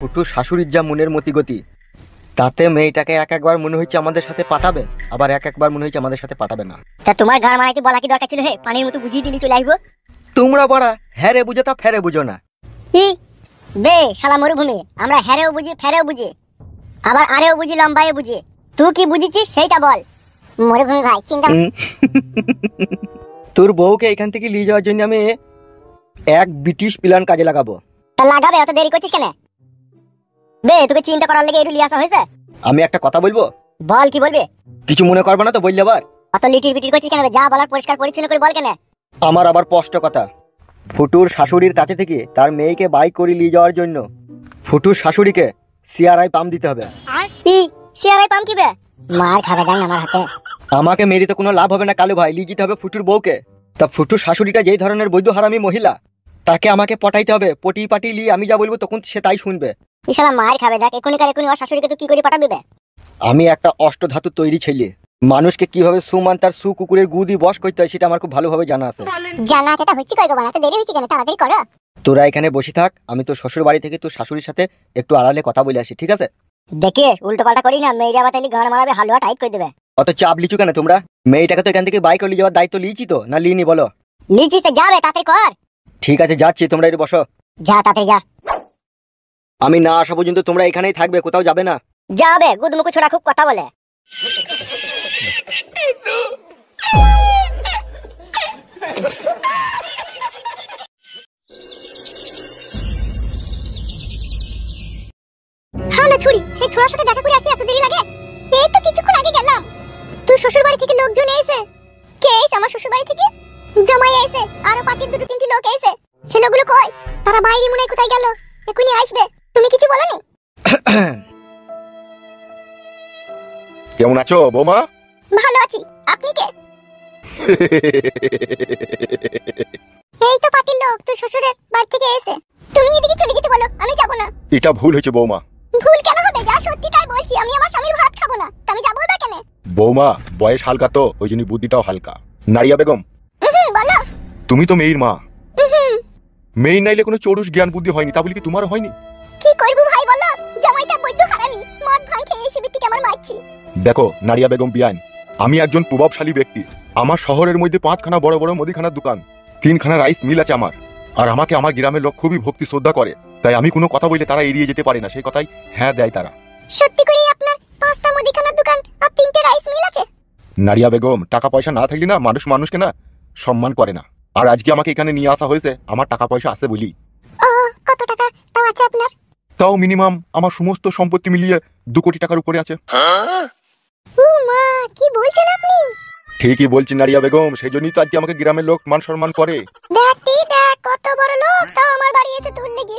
ফুটু শাশুড়ির যা মনের মতি গতি, তাতে মেয়েটাকে এক একবার মনে হচ্ছে আমাদের সাথে পাঠাবে, আবার এক একবার মনে হচ্ছে আমাদের সাথে পাঠাবে না। তা তোমার গান মারা কি বলা কি দরকার ছিল? হে, পানির মতো বুঝিয়ে দিলি চলে আসবো। তোমরা বড়া হ্যারে বুঝো তা ফেরে বুঝো না। কি বে শালা মরুভূমি, আমরা হ্যারেও বুঝি ফেরেও বুঝি, আবার আরেও বুঝি লম্বায়ও বুঝি। তুই কি বুঝিছিস সেইটা বল। মরুভূমি ভাই চিন্তা তোর বউকে এখান থেকে নিয়ে যাওয়ার জন্য আমি এক ব্রিটিশ প্ল্যান কাজে লাগাবো। তা লাগাবে, অত দেরি করছিস কেন? বে তোকে চিন্তা করার লেগে এটু লিয়ে আসা হয়েছে। আমি একটা কথা বলবো, বল কি বলবে। কিছু মনে করবে না তো বললে? আবার অত লিটির বিটির করছিস কেন? যা বলার পরিষ্কার পরিচ্ছন্ন করে বল কেন। আমার আবার স্পষ্ট কথা, ফুটুর শাশুড়ির কাছে থেকে তার মেয়েকে বাইক করে নিয়ে যাওয়ার জন্য ফুটুর শাশুড়িকে সিআরআই পাম্প দিতে হবে। কি সিআরআই পাম্প কি বে? মার খাবে গান আমার হাতে। আমাকে মেরে তো কোনো লাভ হবে না কালু ভাই, লিয়ে যেতে হবে ফুটুর বউকে। তা ফুটুর শাশুড়িটা যেই ধরনের বৈধ হারামি মহিলা, তাকে আমাকে পটাইতে হবে। পটি পাটি লিয়ে আমি যা বলবো তখন সে তাই শুনবে। ইশালা মার খাবে, দেখ এখনই ওর শাশুড়িকে তুই কি করে পাঠাবি বে? আমি একটা অষ্টধাতু তৈরি ছেলে, মানুষকে কিভাবে সুমান তার সু কুকুরের গু দিয়ে বশ করতে হয় সেটা আমার খুব ভালোভাবে জানা আছে। জানা আছে, তা হচ্ছে কই গো, বানাতে দেরি হচ্ছে কেন? তাড়াতাড়ি করো। তোরা এখানে বসে থাক, আমি তোর শ্বশুর বাড়ি থেকে তোর শাশুড়ির সাথে একটু আড়ালে কথা বলে আসি, ঠিক আছে? দেখে উল্টো পাল্টা করি না, মেয়েরা বাতালি গান মারাবে, হালুয়া টাইট করে দেবে। অত চাপ লিচু কেন তোমরা? মেয়েটাকে তো এখান থেকে বাইক নিয়ে যাওয়ার দায়িত্ব লিয়েছি তো, না লিনি বলো? লিচিস যাবে, তাড়াতাড়ি কর। ঠিক আছে যাচ্ছি, তোমরা একটু বসো। যা তাড়াতাড়ি যা। আমি না আসা পর্যন্ত তোমরা এখানেই থাকবে, কোথাও যাবে না। যাবে, গুদমুকু ছোড়া খুব কথা বলে। হ্যালো ছুরি, এই ছোড়ার সাথে দেখা করে আসতে এত দেরি লাগে? এই তো কিছুক্ষণ আগে গেলাম। তুই শ্বশুর বাড়ি থেকে লোকজন এসে? কে এসে আমার শ্বশুর বাড়ি থেকে? জমাই এসে, আরো পাখির দুটো তিনটি লোক এসে। ছেলেগুলো কই? তারা বাইরে মনে হয় কোথায় গেল, এখনই আসবে। তুমি কিছু বলনি? কেমন আছো বৌমা? ভালো আছি, আপনি কে? এই তো পাটির লোক, তোর শ্বশুরের বাড়ি থেকে এসে। তুমি এদিকে চলে যেতে বলো, আমি যাব না। এটা ভুল হয়েছে বৌমা। ভুল কেন হবে? যা সত্যি তাই বলছি, আমি আমার স্বামীর ভাত খাবো না, তা আমি যাবো না কেন? বৌমা বয়স হালকা তো, ওই জন্য বুদ্ধিটাও হালকা। নারিয়া বেগম, বলো। তুমি তো মেয়ের মা। মেয়ে নাইলে কোনো চড়ুস জ্ঞান বুদ্ধি হয়নি, তা বলি কি তোমারও হয়নি? কি করবো ভাই বলো, জামাইটা বৈদ্য হারামি, মদ ভাঙ খেয়ে এসে বিটিকে আমার মারছি। দেখো নারিয়া বেগম বিয়ান, আমি একজন প্রভাবশালী ব্যক্তি। আমার শহরের মধ্যে 5খানা বড় বড় মুদিখানার দোকান, 3খানা রাইস মিল আছে আমার। আর আমাকে আমার গ্রামের লোক খুবই ভক্তি শ্রদ্ধা করে, তাই আমি কোনো কথা বললে তারা এড়িয়ে যেতে পারে না, সেই কথাই হ্যাঁ দেয় তারা। সত্যি করে আপনার 5টা মুদিখানার দোকান আর 3টে রাইস মিল আছে? নারিয়া বেগম, টাকা পয়সা না থাকলে না মানুষ মানুষকে না সম্মান করে না। আর আজকে আমাকে এখানে নিয়ে আসা হয়েছে আমার টাকা পয়সা আছে বলি। ও, কত টাকা তাও আছে আপনার? তাও মিনিমাম আমার সমস্ত সম্পত্তি মিলিয়ে 2 কোটি টাকার উপরে আছে। ও মা, কি বলছেন আপনি? ঠিকই বলছি নারিয়া বেগম, সেই জন্যই তো আজকে আমাকে গ্রামের লোক মান সম্মান করে। দেখ কত বড় লোক, তাও আমার বাড়ি এসে তুল লেগে।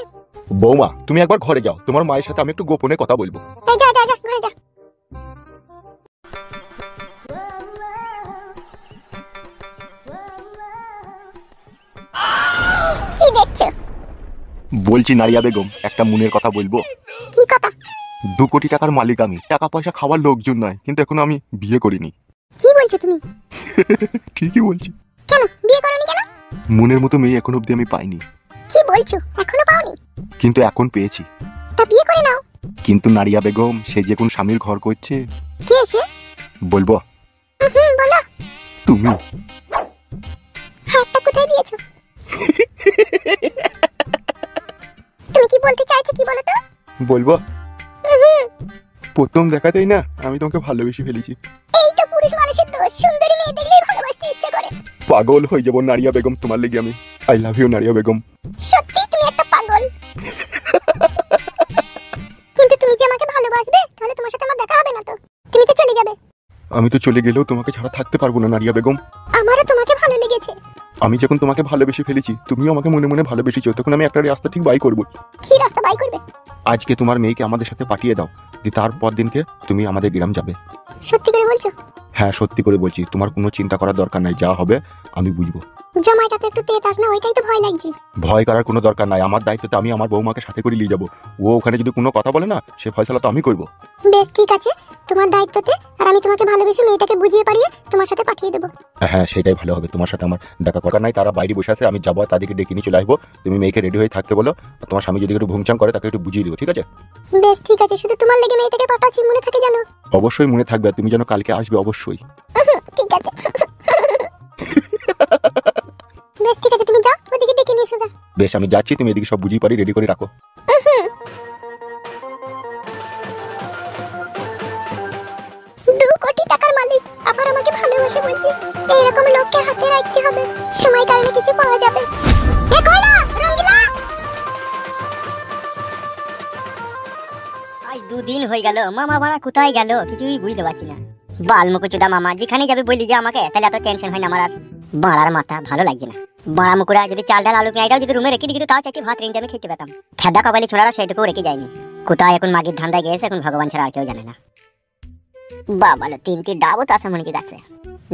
বৌমা তুমি একবার ঘরে যাও, তোমার মায়ের সাথে আমি একটু গোপনে কথা বলবো। যা যা যা, ঘরে যা। কি দেখছো? বলছি নারিয়া বেগম, একটা মনের কথা বলবো। কি কথা? 2 কোটি টাকার মালিক আমি, টাকা পয়সা খাওয়ার লোকজন নয়, কিন্তু এখনো আমি বিয়ে করিনি। কি বলছো তুমি? ঠিকই বলছি। কেন বিয়ে করনি কেন? মনের মতো মেয়ে এখন অব্দি আমি পাইনি। কি বলছো, এখনো পাওনি? কিন্তু এখন পেয়েছি। তা বিয়ে করে নাও। কিন্তু নারিয়া বেগম, সে যে কোন স্বামীর ঘর করছে। কে এসে? বলবো? বলো। তুমি। হাতটা কোথায় দিয়েছো? তুমি কি বলতে চাইছো, কি বলো তো? বলবো? প্রথম দেখাতেই না আমি তোমাকে ভালোবেসে ফেলেছি। এই তো পুরুষ মানুষের দোষ, সুন্দরী মেয়ে দেখলেই ভালোবাসতে ইচ্ছে করে। পাগল হয়ে যাবো নারিয়া বেগম তোমার লেগে আমি। I love you Nariya Begum. সত্যি তুমি একটা পাগল। কিন্তু তুমি যে আমাকে ভালোবাসবে, তাহলে তোমার সাথে আমার দেখা হবে না তো? তুমি তো চলে যাবে। আমি তো চলে গেলেও তোমাকে ছাড়া থাকতে পারবো না নারিয়া বেগম। আমারও তোমাকে ভালো লেগেছে। আমি যখন তোমাকে ভালোবেসে ফেলেছি, তুমিও আমাকে মনে মনে ভালোবেসেছো, তখন আমি একটা রাস্তা ঠিক বাই করবো। কি রাস্তা বাই করবে? আজকে তোমার মেয়েকে আমাদের সাথে পাঠিয়ে দাও, দিয়ে তারপর দিনকে তুমি আমাদের গ্রাম যাবে। সত্যি করে বলছো? হ্যাঁ সত্যি করে বলছি, তোমার কোনো চিন্তা করার দরকার নাই, যা হবে আমি বুঝবো। জামাইটা তো একটু তেজ না, ওইটাই তো ভয় লাগছে। ভয় করার কোনো দরকার নাই, আমার দায়িত্বতে আমি আমার বৌমাকে সাথে করে নিয়ে যাবো। ও ওখানে যদি কোনো কথা বলে না, সে ফয়সালা তো আমি করবো। বেশ ঠিক আছে, তোমার দায়িত্বতে, আর আমি তোমাকে ভালোবেসে মেয়েটাকে বুঝিয়ে পারিয়ে তোমার সাথে পাঠিয়ে দেবো। হ্যাঁ সেটাই ভালো হবে, তোমার সাথে আমার দেখা কথা নাই, তারা বাইরে বসে আছে, আমি যাবো তাদেরকে ডেকে নিয়ে চলে আসবো। তুমি মেয়েকে রেডি হয়ে থাকতে বলো, আর তোমার স্বামী যদি একটু ভুংচাং করে তাকে একটু বুঝিয়ে দিও, ঠিক আছে? বেশ ঠিক আছে, শুধু তোমার লেগে মেয়েটাকে পাঠাচ্ছি, মনে থাকে জানো? অবশ্যই মনে থাকবে, তুমি যেন কালকে আসবে অবশ্যই। ঠিক আছে। বেশ ঠিক আছে, তুমি যাও ওদিকে ডেকে নিয়ে এসো গা। বেশ আমি যাচ্ছি, তুমি এদিকে সব বুঝিয়ে পারি রেডি করে রাখো। 2 কোটি টাকার মালিক আবার আমাকে ভালোবাসে বলছে, এইরকম লোককে হাতে রাখতে হবে, সময় কারণে কিছু পাওয়া যাবে। এ কইলা রঙ্গিলা, আজ 2 দিন হয়ে গেল, মামা বাড়া কোথায় গেল কিছুই বুঝতে পারছি না। বালমুকুচুদা মামা যেখানে যাবে বললি যে আমাকে, তাহলে এত টেনশন হয় না আমার আর। বাড়ার মাথা ভালো লাগছে না। বাড়া মুকুরা যদি চাল ডাল আলু পেঁয়াজটাও যদি রুমে রেখে দিত, তাও চাইছি ভাত রেঞ্জে আমি খেতে পেতাম। ফেদা কপালি ছোড়ারা সেটুকু রেখে যায়নি। কোথায় এখন মাগির ধান্দায় গেছে, এখন ভগবান ছাড়া আর কেউ জানে না। বাবালো 3টি ডাবও তো আসা মনে কি যাচ্ছে।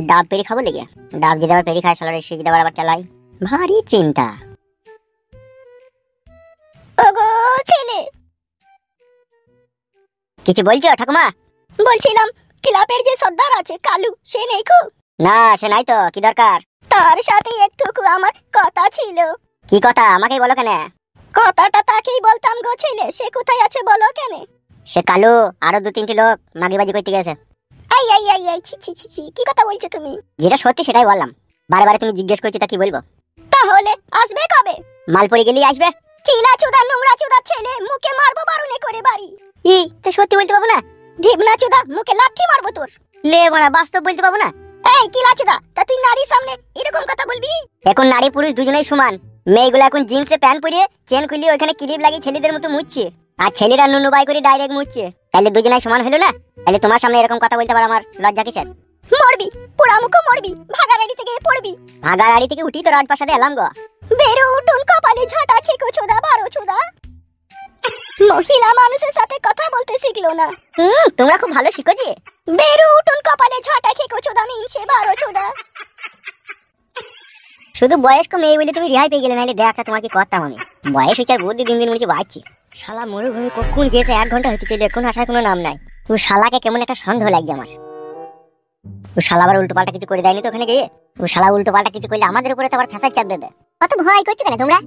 ডাব পেরি খাবো লেগে, ডাব যদি আবার পেরি খায় সালারে সে যদি আবার চালাই, ভারী চিন্তা। ওগো ছেলে, কিছু বলছো ঠাকুমা? বলছিলাম ক্লাবের যে সর্দার আছে কালু, সে নেই খো? না সে নাই তো, কি দরকার? তার সাথে একটুকু আমার কথা ছিল। কি কথা আমাকেই বলো কেন? কথাটা তাকেই বলতাম গো ছেলে, সে কোথায় আছে বলো কেন? সে কালু আরো 2-3টি লোক মাগিবাজি করতে গেছে। আই আই আই আই, ছি ছি ছি ছি, কি কথা বলছো তুমি? যেটা সত্যি সেটাই বললাম, বারে বারে তুমি জিজ্ঞেস করছো তা কি বলবো? তাহলে আসবে কবে? মালপরি গেলেই আসবে। কিলা চুদা নোংরা চুদা ছেলে, মুখে মারবো বারুনে করে বাড়ি। ই তো সত্যি বলতে পারবো না। ঢিবনা চুদা, মুখে লাথি মারবো তোর। লে বড়া বাস্তব বলতে পারবো না। এই কিলা চুদা, তা তুই নারীর সামনে এরকম কথা বলবি? এখন নারী পুরুষ দুজনেই সমান। মেয়েগুলো এখন জিন্সে প্যান্ট পরিয়ে চেন খুলিয়ে ওখানে ক্লিপ লাগিয়ে ছেলেদের মতো মুছছে, আর ছেলেরা নুনু বাই করে ডাইরেক্ট মুছছে। তাহলে দুজনেই সমান হলো না? তাহলে তোমার সামনে এরকম কথা বলতে পার আমার লজ্জা কিসের? মরবি, পোড়া মুখো মরবি, ভাগাড়াড়ি থেকে পড়বি। ভাগাড়াড়ি থেকে উঠি তো রাজপ্রাসাদে এলাম গো। বেরো উঠুন কপালে ঝাঁটা খেকো চুদা বারো চুদা। মহিলা মানুষের সাথে কথা বলতে শিখলো না। তোমরা খুব ভালো শিখোছি। বেরো উঠুন কপালে ঝাঁটা খেকো চুদা মিনসে বারো চুদা। শুধু বয়স্ক মেয়ে বলে তুমি রেহাই পেয়ে গেলে, নাহলে দেখা তোমার কি করতাম আমি। বয়স হচ্ছে আর বুদ্ধি দিন দিন মনে বাড়ছে। শালা মরুভূমি কখন গেছে, 1 ঘন্টা হতে চলে, এখন আসার কোনো নাম নাই। ও শালাকে কেমন একটা সন্দেহ লাগছে আমার। ও শালা আবার উল্টো পাল্টা কিছু করে দেয়নি তো ওখানে গিয়ে? ও শালা উল্টো পাল্টা কিছু করলে আমাদের উপরে তো আবার ফেসার চাপ দেবে। অত ভয় করছো কেন তোমরা?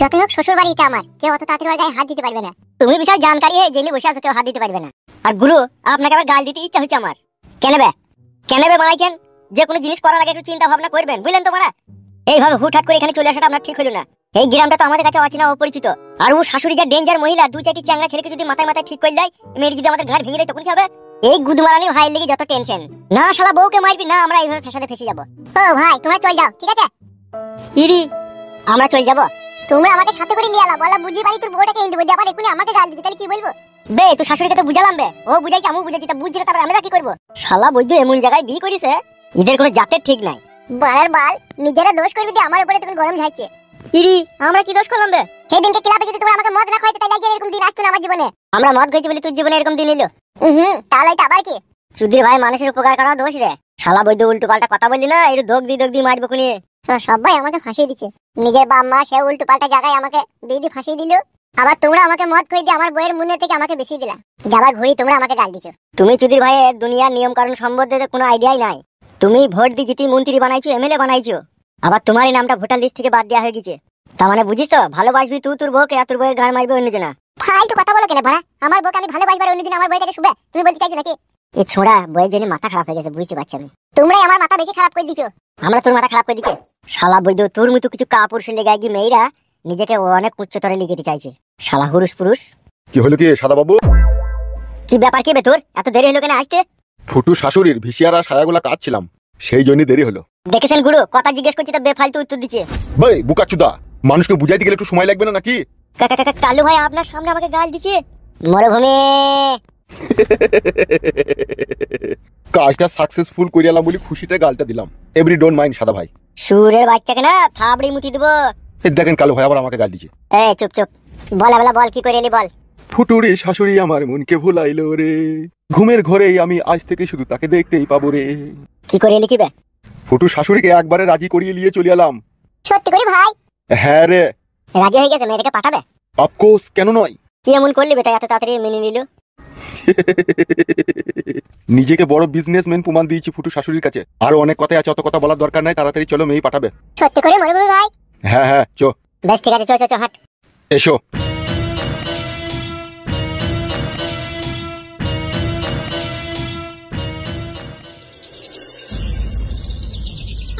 যতই হোক শ্বশুর বাড়ি এটা আমার, কেউ অত তাড়াতাড়ি গায়ে হাত দিতে পারবে না। তুমি বিশাল জানকারি জেনে বসে আছো, কেউ হাত দিতে পারবে না। আর গুরু আপনাকে আবার গাল দিতে ইচ্ছা হচ্ছে আমার। কেন বে বানাইছেন? যে কোনো জিনিস করার আগে একটু চিন্তা ভাবনা করবেন, বুঝলেন তো? এইভাবে হুটহাট করে এখানে চলে আসাটা আপনার ঠিক হলো না। এই গ্রামটা তো আমাদের কাছে অচেনা অপরিচিত, আর ও শাশুড়ি যা ডেঞ্জার মহিলা, 2-4টি চ্যাংড়া ছেলেকে যদি মাথায় মাথায় ঠিক করে দেয়, মেয়ের যদি আমাদের ঘাড় ভেঙে দেয়, তখন কি হবে? এই গুদমারানির ভাইয়ের লেগে যত টেনশন। না শালা বউকে মারবি না, আমরা এইভাবে ফেসাতে ফেসে যাবো। ও ভাই তোমরা চল যাও, ঠিক আছে? ইরি আমরা চলে যাবো? তোমরা আমাকে সাথে করে নিয়ে এলা, বলা বুঝি বাড়ি তোর বউটাকে এনে দেবো, আবার এক্ষুনি আমাকে গাল দিবি, তাহলে কি বলবো? বে তুই শাশুড়িকে তো বুঝালাম বে, ও বুঝাইছে আমি বুঝাইছি, তা বুঝছি না তারপর আমরা কি করবো? শালা বৈদ্য এমন জায়গায় বিয়ে করিছে, এদের কোনো জাতের ঠিক নাই। বাড়ার বাল, নিজেরা দোষ করবি দিয়ে আমার উপরে তখন গরম ঝাড়ছে। ইরি আমরা কি দোষ করলাম বে? সেই দিনকে ক্লাবে যদি তোমরা আমাকে মদ না খাইতে, তাহলে আজকে এরকম দিন আসতো না আমার জীবনে। আমরা মদ খাইছি বলে তোর জীবনে এরকম দিন এলো? তাহলে এটা আবার কি? সুধীর ভাই মানুষের উপকার করা দোষ রে। শালা বৈদ্য উল্টো পাল্টা কথা বললি না, এর দোগ দি মারবো কোনি। সবাই আমাকে ফাঁসিয়ে দিচ্ছে, নিজের বাপ মা সে উল্টো পাল্টা জায়গায় আমাকে দিদি ফাঁসিয়ে দিল, আবার তোমরা আমাকে মদ খাই দিয়ে আমার বইয়ের মুন্নে থেকে আমাকে বেশি দিলা, যাবার ঘুরি তোমরা আমাকে গাল দিছো। তুমি সুধীর ভাইয়ের দুনিয়ার নিয়ম কারণ সম্বন্ধে কোনো আইডিয়াই নাই। তুমি ভোট দিয়ে জিতি মন্ত্রী বানাইছো, এমএলএ বানাইছো, আবার তোমার এই নামটা ভোটার লিস্ট থেকে বাদ দেওয়া হয়ে গেছে। তার মানে বুঝিস তো, ভালোবাসবি তুই তোর বউকে, আর তোর বউয়ের ঘাড় মারবে অন্যজনা। ফালতু কথা বলো কেন ভাড়া? আমার বউকে আমি ভালোবাসবার, অন্যজন আমার বউটাকে শুবে, তুমি বলতে চাইছো নাকি? এই ছোড়া বইয়ের জন্য মাথা খারাপ হয়ে গেছে, বুঝতে পারছি আমি। তোমরাই আমার মাথা বেশি খারাপ করে দিছো। আমরা তোর মাথা খারাপ করে দিচ্ছে? শালা বৈদ্য তোর মতো কিছু কাপুরুষের লেগে গিয়ে মেয়েরা নিজেকে অনেক উচ্চতরে লিখে দিতে চাইছে। শালা হুরুষ পুরুষ। কি হলো কি সাদা বাবু? কি ব্যাপার কি বে তোর, এত দেরি হলো কেন আসতে? ফুটু শাশুড়ির ভিসিয়ার আর সায়াগুলা কাটছিলাম, সেই জন্যই দেরি হলো। দেখেছেন গুরু, কথা জিজ্ঞেস করছি তো বেফালতু উত্তর দিচ্ছে। ভাই বুকাচুদা, মানুষকে বুঝাইতে গেলে একটু সময় লাগবে না নাকি? কালু ভাই আপনার সামনে আমাকে গাল দিচ্ছে। মরুভূমি কাজটা সাকসেসফুল করে এলাম বলি খুশিতে গালটা দিলাম। এভরি ডোন্ট মাইন্ড সাদা ভাই। সুরের বাচ্চাকে না থাবড়ি মুতি দেবো। এই দেখেন কালু ভাই আবার আমাকে গাল দিচ্ছে। চুপ চুপ, বল কি করে এলি বল। ফুটুরে শাশুড়ি আমার মনকে ভুলাইলো রে, ঘুমের ঘরেই আমি আজ থেকে শুধু তাকে দেখতেই পাবো রে। কি করে এলি কি বে? ফুটুর শাশুড়িকে একবারে রাজি করিয়ে নিয়ে চলে এলাম। সত্যি করে ভাই? হ্যাঁ রে। রাজি হয়ে গেছে, মেয়েটাকে পাঠাবে? অফকোর্স, কেন নয়। কি এমন করলি বেটা এত তাড়াতাড়ি মেনে নিল? নিজেকে বড় বিজনেসম্যান প্রমাণ দিয়েছি ফুটু শাশুড়ির কাছে। আরো অনেক কথাই আছে, অত কথা বলার দরকার নাই, তাড়াতাড়ি চলো, মেয়ে পাঠাবে। সত্যি করে মরুভূমি ভাই? হ্যাঁ হ্যাঁ, চো। বেশ ঠিক আছে, চ চ চ, হাট। এসো।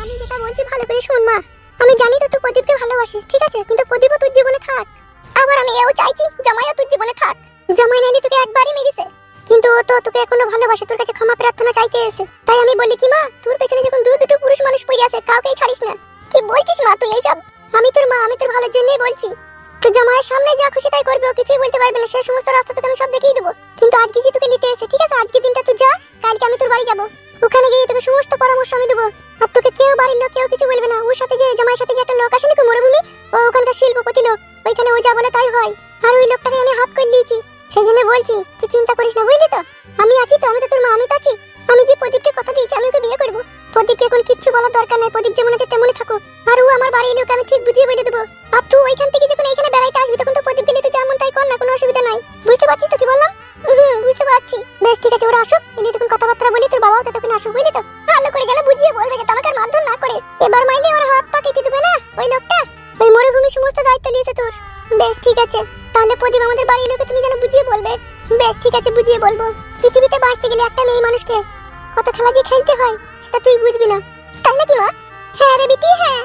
আমি যেটা বলছি ভালো করে শোন মা। আমি জানি তো তুই প্রদীপকে ভালোবাসিস, ঠিক আছে, কিন্তু প্রদীপও তোর জীবনে থাক। আবার আমি এও চাইছি জামাইও তোর জীবনে থাক। জামাই নাইলে তোকে একবারই মেরেছে, কিন্তু ও তো তোকে এখনো ভালোবাসে, তোর কাছে ক্ষমা প্রার্থনা চাইতে এসে। তাই আমি বলি কি মা, তোর পেছনে যখন দুটো পুরুষ মানুষ পড়ে আছে, কাউকেই ছাড়িস না। কি বলছিস মা তুই এইসব? আমি তোর মা, আমি তোর ভালোর জন্যই বলছি। তো জামাইয়ের সামনে যা খুশি তাই করবে, ও কিছুই বলতে পারবে না, সেই সমস্ত রাস্তা তোকে আমি সব দেখিয়ে দেবো। কিন্তু আজকে যে তোকে নিতে এসে, ঠিক আছে, আজকে দিনটা তুই যা, কালকে আমি তোর বাড়ি যাবো। ওখানে গিয়ে তোকে সমস্ত পরামর্শ আমি দেবো। আর তোকে কেউ বাড়ির লোক কেউ কিছু বলবে না। ওর সাথে যে জামাইয়ের সাথে যে একটা লোক আসেনি তো মরুভূমি, ও ওখানকার শিল্পপতি লোক, ওইখানে ও যা বলে তাই হয়। আর ওই লোকটাকে আমি হাত করে নিয়েছি, সেই জন্য বলছি তুই চিন্তা করিস না, বুঝলি তো? আমি আছি তো, আমি তো তোর মা, আমি তো আছি। আমি যে প্রদীপকে কথা দিয়েছি আমি ওকে বিয়ে করবো। প্রদীপকে এখন কিচ্ছু বলার দরকার নাই, প্রদীপ যেমন আছে তেমনই থাকো। আর ও আমার বাড়ির লোক, আমি ঠিক বুঝিয়ে বলে দেবো। আর তুই ওইখান থেকে যখন এখানে বেড়াইতে আসবি তখন তো প্রদীপকে নিয়ে তুই যেমন তাই কর না, কোনো অসুবিধা নাই। বুঝতে পারছিস তো কি বললাম? বুঝতে পারছি। বেশ ঠিক আছে, ওরা আসুক, এলে তখন কথাবার্তা বলি, তোর বাবাও তো তখন আসুক, বুঝলি তো? ভালো করে যেন বুঝিয়ে বলবে যে তোমাকে আর মারধর না করে। এবার মাইলে ওর হাত পা কেটে দেবে না ওই লোকটা। ওই মরুভূমির সমস্ত দায়িত্ব নিয়েছে তোর। বেশ ঠিক আছে, তাহলে প্রদীপ আমাদের বাড়ির লোকে তুমি যেন বুঝিয়ে বলবে। বেশ ঠিক আছে, বুঝিয়ে বলবো। পৃথিবীতে বাঁচতে গেলে একটা মেয়ে মানুষকে কত খেলা যে খেলতে হয় সেটা তুই বুঝবি না, তাই নাকি মা? হ্যাঁ রে বিটি, হ্যাঁ।